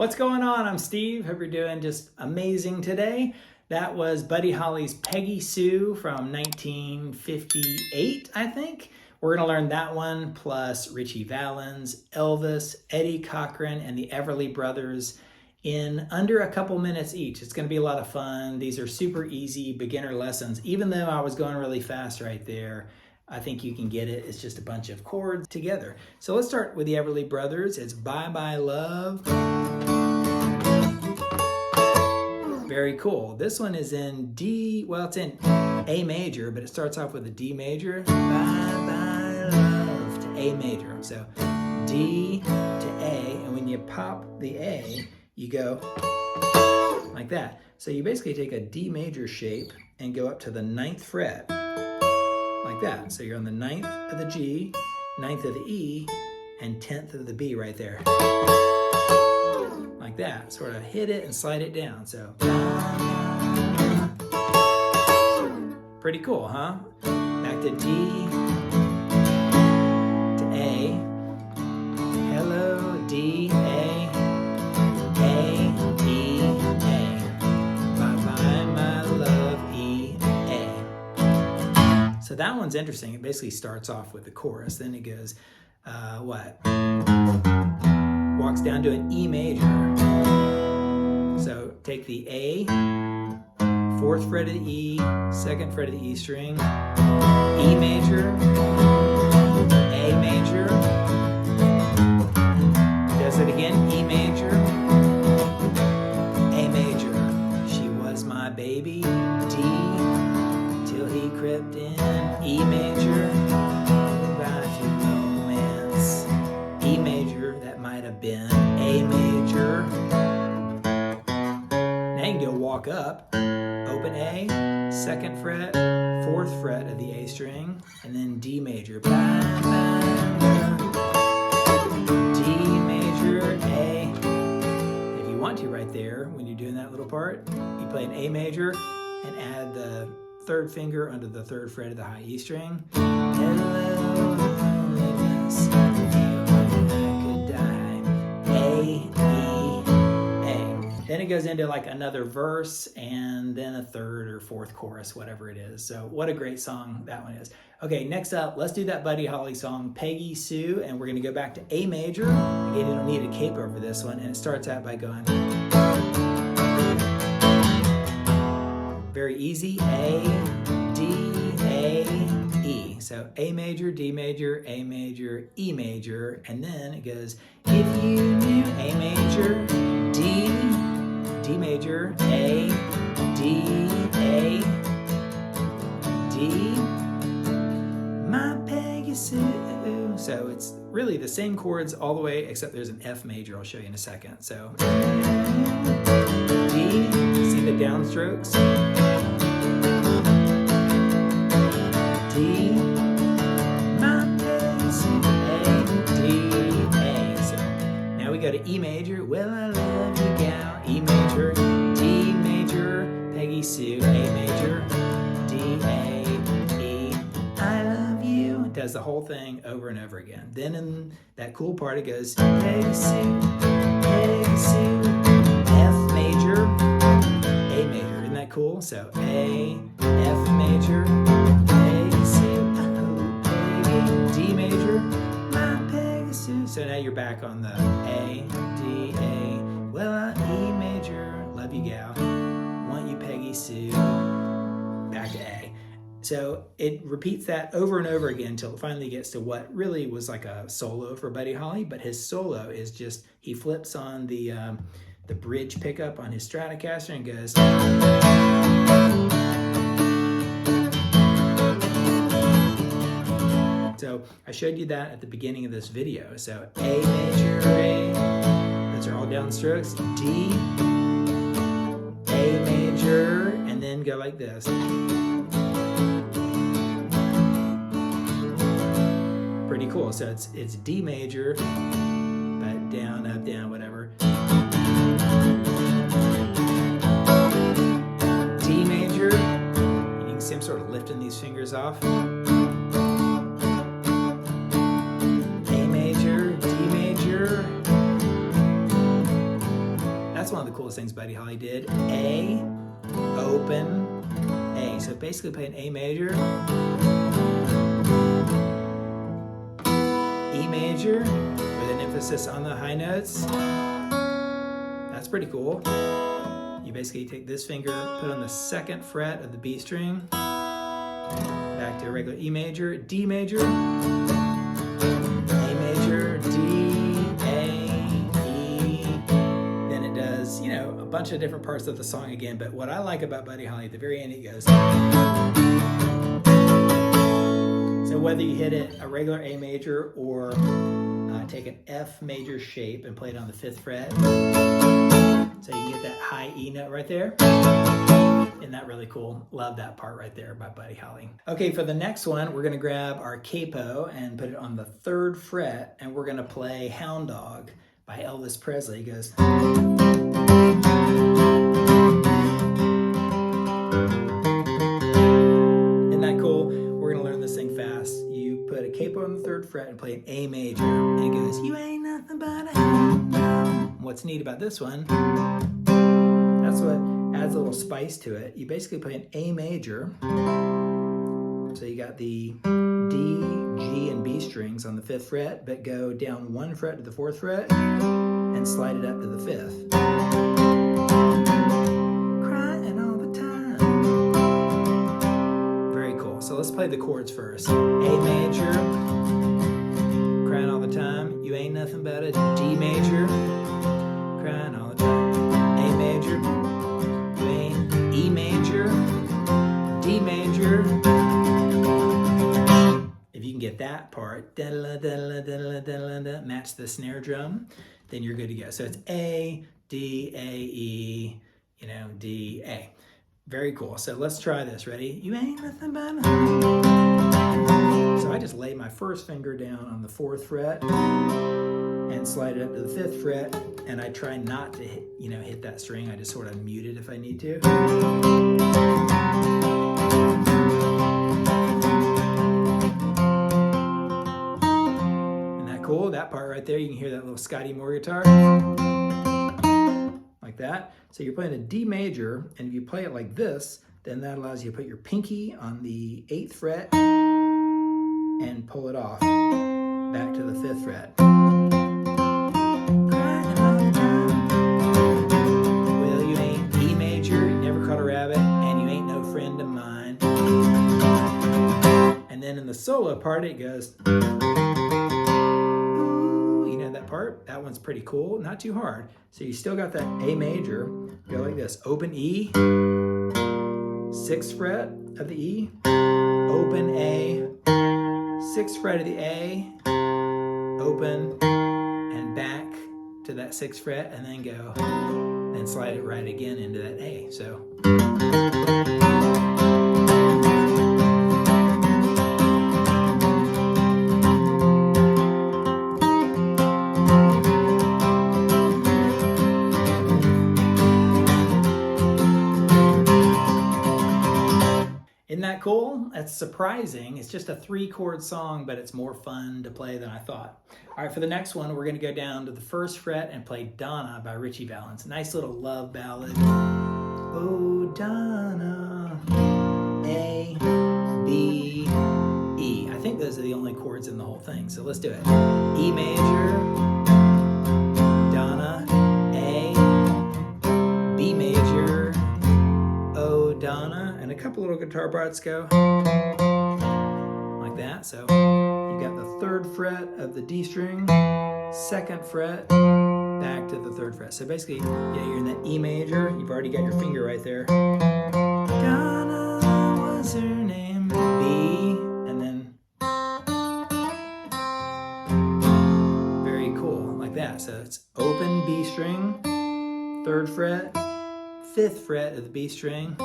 What's going on? I'm Steve. Hope you're doing just amazing today. That was Buddy Holly's Peggy Sue from 1958, I think. We're going to learn that one, plus Ritchie Valens, Elvis, Eddie Cochran, and the Everly Brothers in under a couple minutes each. It's going to be a lot of fun. These are super easy beginner lessons. Even though I was going really fast right there, I think you can get it. It's just a bunch of chords together. So let's start with the Everly Brothers. It's Bye Bye Love. Very cool. This one is in D, well, it's in A major, but it starts off with a D major. Bye Bye Love to A major. So D to A, and when you pop the A, you go like that. So you basically take a D major shape and go up to the 9th fret. Like that. So you're on the 9th of the G, 9th of the E, and 10th of the B right there. Like that. Sort of hit it and slide it down. So pretty cool, huh? Back to D, to A. Hello, D, A, E, A. Bye bye, my love, E, A. So that one's interesting. It basically starts off with the chorus. Then it goes, walks down to an E major. So take the A, 4th fret of the E, 2nd fret of the E string, E major, A major, does it again, E major, A major. She was my baby, D, till he crept in, E major, goodbye to romance, E major, that might have been A major. Now you can do a walk up, open A, 2nd fret, 4th fret of the A string, and then D major. D major, A. If you want to right there, when you're doing that little part, you play an A major and add the 3rd finger under the 3rd fret of the high E string. Hello, loneliness, I could die. A, E, A. Then it goes into like another verse and then a 3rd or 4th chorus, whatever it is. So what a great song that one is. Okay, next up, let's do that Buddy Holly song, Peggy Sue, and we're gonna go back to A major. Again, you don't need a cape over this one, and it starts out by going very easy, A, D, A, E. So A major, D major, A major, E major, and then it goes, if you knew A major, D, D major, A, D, A, D, my Peggy Sue. So it's really the same chords all the way, except there's an F major. I'll show you in a second. So D, see the downstrokes? D, my Peggy Sue, A, D, A. So now we go to E major. Well, I love you, gal. E major, D major, Peggy Sue, A major, D, A, E, I love you. It does the whole thing over and over again. Then in that cool part, it goes Peggy Sue, F major, A major. Isn't that cool? So A, F major, Peggy Sue, oh baby, D major, my Peggy Sue. So now you're back on the A, D, A. Well, E major, love you, gal. Want you, Peggy Sue. Back to A. So it repeats that over and over again until it finally gets to what really was like a solo for Buddy Holly, but his solo is just, he flips on the bridge pickup on his Stratocaster and goes. So I showed you that at the beginning of this video. So A major, A, those are all downstrokes. D, A major, and then go like this. Pretty cool. So it's D major, but down, up, down, whatever. D major, and you can see I'm sort of lifting these fingers off. A major, D major, those things Buddy Holly did. A, open, A. So basically play an A major, E major, with an emphasis on the high notes. That's pretty cool. You basically take this finger, put on the 2nd fret of the B string, back to a regular E major, D major, A major, D, A, E. Then it does, you know, a bunch of different parts of the song again. But what I like about Buddy Holly, at the very end it goes. So whether you hit it a regular A major or take an F major shape and play it on the 5th fret, so you can get that high E note right there. Isn't that really cool? Love that part right there by Buddy Holly. Okay, for the next one, we're gonna grab our capo and put it on the 3rd fret, and we're gonna play Hound Dog by Elvis Presley. It goes. Isn't that cool? We're gonna learn this thing fast. You put a capo on the 3rd fret and play an A major, and it goes, you ain't nothing but a hound dog. What's neat about this one, that's what adds a little spice to it. You basically play an A major. So you got the D, G, and B strings on the 5th fret, but go down 1 fret to the 4th fret and slide it up to the 5th. Crying all the time. Very cool. So let's play the chords first. A major, crying all the time. You ain't nothing but a D major, crying all the time. A major, you ain't. E major, D major. If you can get that part, match the snare drum, then you're good to go. So it's A, D, A, E, you know, D, A. Very cool. So let's try this. Ready? You ain't nothing but a... So I just lay my 1st finger down on the 4th fret and slide it up to the 5th fret, and I try not to hit, you know, hit that string. I just sort of mute it if I need to. Cool, that part right there, you can hear that little Scotty Moore guitar, like that. So you're playing a D major, and if you play it like this, then that allows you to put your pinky on the 8th fret and pull it off back to the 5th fret. Well, you ain't E major, you never caught a rabbit, and you ain't no friend of mine. And then in the solo part, it goes... part. That one's pretty cool, not too hard. So you still got that A major, go like this, open E, 6th fret of the E, open A, 6th fret of the A, open, and back to that 6th fret, and then go, and slide it right again into that A. So. Isn't that cool? That's surprising. It's just a 3-chord song, but it's more fun to play than I thought. All right, for the next one, we're gonna go down to the 1st fret and play Donna by Ritchie Valens. Nice little love ballad. Oh, Donna, A, B, E. I think those are the only chords in the whole thing, so let's do it. E major, Donna, A, B major, Oh, Donna, and a couple little guitar parts go like that. So you got the 3rd fret of the D string, 2nd fret, back to the 3rd fret. So basically, yeah, you're in that E major. You've already got your finger right there. Donna was her name, B, and then very cool, like that. So it's open B string, 3rd fret, 5th fret of the B string.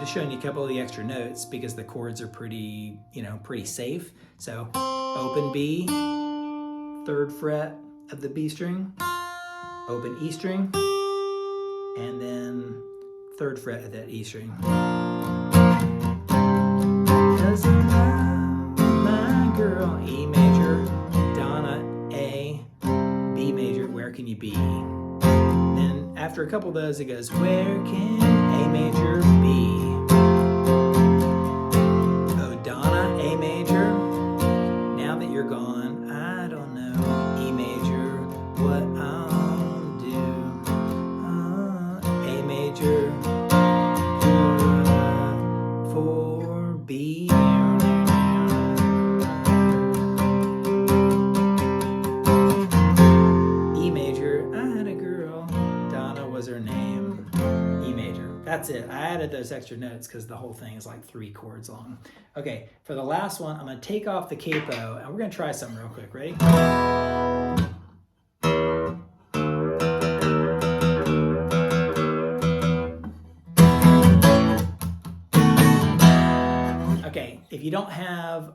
Showing you a couple of the extra notes because the chords are pretty, you know, pretty safe. So open B, 3rd fret of the B string, open E string, and then 3rd fret of that E string. Doesn't love my girl, E major, Donna, A, B major, where can you be? Then after a couple of those, it goes, where can A major be? Oh, Donna, A major, now that you're gone, I don't know, E major, what I'll do. A major, for B. E major, I had a girl, Donna was her name. E major. That's it. I added those extra notes because the whole thing is like 3 chords long. Okay, for the last one, I'm going to take off the capo and we're going to try something real quick. Ready? Okay, if you don't have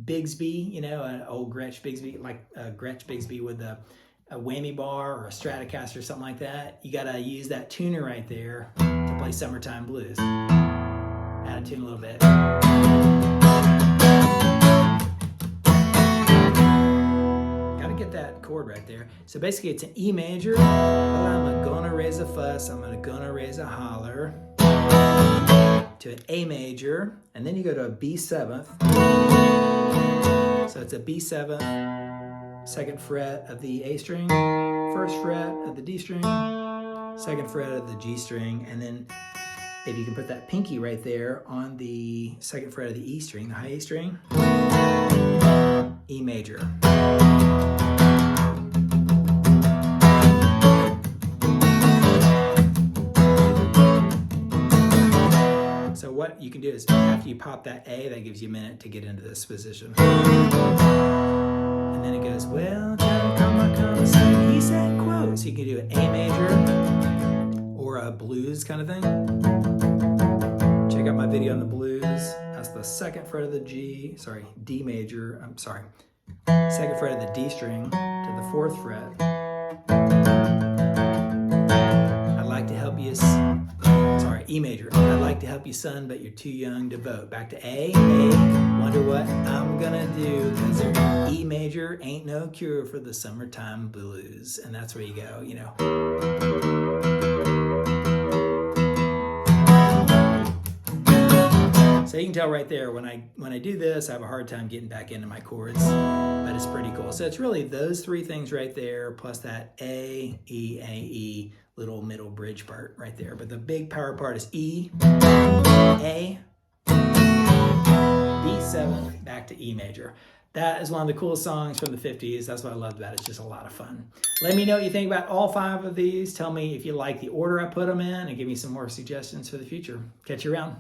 Bigsby, you know, an old Gretsch Bigsby, like a Gretsch Bigsby with a whammy bar or a Stratocaster or something like that, you gotta use that tuner right there to play Summertime Blues. Add a tune a little bit. Gotta get that chord right there. So basically it's an E major, well, I'm gonna raise a fuss, I'm gonna raise a holler, to an A major, and then you go to a B7th. So it's a B7th, 2nd fret of the A string, 1st fret of the D string, 2nd fret of the G string, and then if you can put that pinky right there on the 2nd fret of the E string, the high A string, E major. So what you can do is after you pop that A, that gives you a minute to get into this position. And then it goes, well, he said, quote. So you can do an A major or a blues kind of thing. Check out my video on the blues. That's the 2nd fret of the D major, 2nd fret of the D string to the 4th fret. I'd like to help you, E major. I'd like to help you, son, but you're too young to vote. Back to A, wonder what I'm gonna do, because E major ain't no cure for the summertime blues. And that's where you go, you know. So you can tell right there, when I do this, I have a hard time getting back into my chords, but it's pretty cool. So it's really those 3 things right there, plus that A, E, little middle bridge part right there. But the big power part is E, A, B7, back to E major. That is one of the coolest songs from the 50s. That's what I loved about it. It's just a lot of fun. Let me know what you think about all 5 of these. Tell me if you like the order I put them in and give me some more suggestions for the future. Catch you around.